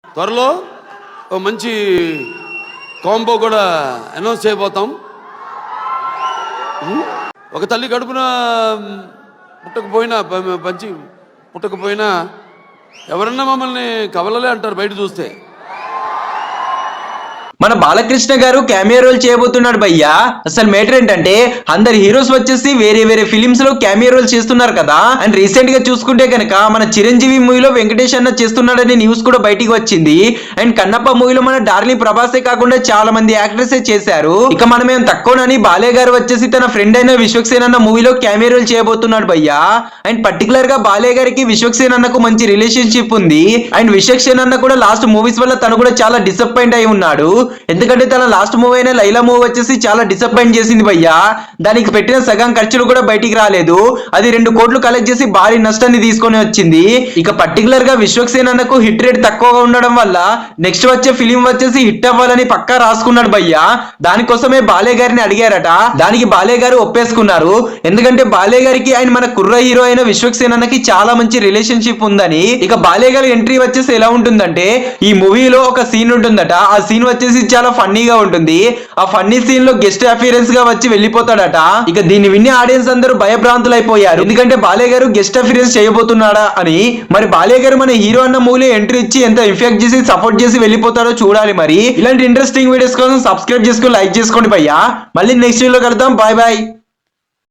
త్వరలో ఓ మంచి కాంబో కూడా అనౌన్స్ చేయబోతాం. ఒక తల్లి కడుపున పుట్టకపోయినా ఎవరన్నా మమ్మల్ని కవలలే అంటారు బయట చూస్తే. మన బాలకృష్ణ గారు క్యామియో రోల్ చేయబోతున్నాడు భయ్యా. అసలు మేటర్ ఏంటంటే అందరు హీరోస్ వచ్చేసి వేరే వేరే ఫిలిమ్స్ లో క్యామియో రోల్ చేస్తున్నారు కదా. అండ్ రీసెంట్ గా చూసుకుంటే కనుక మన చిరంజీవి మూవీలో వెంకటేష్ అన్న చేస్తున్నాడనే న్యూస్ కూడా బయటికి వచ్చింది. అండ్ కన్నప్ప మూవీలో మన డార్లింగ్ ప్రభాసే కాకుండా చాలా మంది యాక్టర్స్ చేశారు. ఇక మనమేం తక్కువనని బాలయ్య గారు వచ్చేసి తన ఫ్రెండ్ అయిన విశ్వక్సేన్ అన్న మూవీలో క్యామియో రోల్ చేయబోతున్నాడు భయ్యా. అండ్ పర్టికులర్ గా బాలయ్య గారికి విశ్వక్సేన్ అన్నకు మంచి రిలేషన్షిప్ ఉంది. అండ్ విశ్వక్సేన్ అన్న కూడా లాస్ట్ మూవీస్ వల్ల తను కూడా చాలా డిసప్పాయింట్ అయి ఉన్నాడు. ఎందుకంటే తన లాస్ట్ మూవీ అయిన లైలా మూవీ వచ్చేసి చాలా డిసప్పాయింట్ చేసింది భయ్యా. దానికి పెట్టిన సగం ఖర్చులు కూడా బయటికి రాలేదు. అది 2 కోట్లు కలెక్ట్ చేసి భారీ నష్టాన్ని తీసుకొని వచ్చింది. ఇక పర్టికులర్ గా విశ్వక్సేన్ అన్నకు హిట్ రేట్ తక్కువగా ఉండడం వల్ల నెక్స్ట్ వచ్చే ఫిలిం వచ్చేసి హిట్ అవ్వాలని పక్కా రాసుకున్నాడు భయ్యా. దానికోసమే బాలయ్య గారిని అడిగారట. దానికి బాలయ్య గారు ఒప్పేసుకున్నారు. ఎందుకంటే బాలయ్య గారికి ఆయన మన కుర్ర హీరో అయిన విశ్వక్సేన్ అన్నకి చాలా మంచి రిలేషన్షిప్ ఉందని. ఇక బాలయ్య గారి ఎంట్రీ వచ్చేసి ఎలా ఉంటుందంటే ఈ మూవీలో ఒక సీన్ ఉంటుందట. ఆ సీన్ వచ్చేసి చాలా ఫన్నీగా ఉంటుంది. ఆ ఫన్నీ సీన్ లో గెస్ట్ అపియరెన్స్ గా వచ్చి వెళ్ళిపోతాడట. ఇక దీన్ని విని ఆడియన్స్ అందరూ భయభ్రాంతులు అయిపోయారు. ఎందుకంటే బాలయ్య గారు గెస్ట్ అపియరెన్స్ చేయబోతున్నాడా అని. మరి బాలయ్య గారు మన హీరో అన్న మూవీలో ఎంట్రీ ఇచ్చి ఎంత ఇంపాక్ట్ చేసి సపోర్ట్ చేసి వెళ్ళిపోతారో చూడాలి. మరి ఇలాంటి ఇంట్రెస్టింగ్ వీడియోస్ కోసం సబ్స్క్రైబ్ చేసుకొని లైక్ చేసుకోండి భయ్యా. మళ్ళీ నెక్స్ట్ వీడియోలో కలుద్దాం. Bye bye.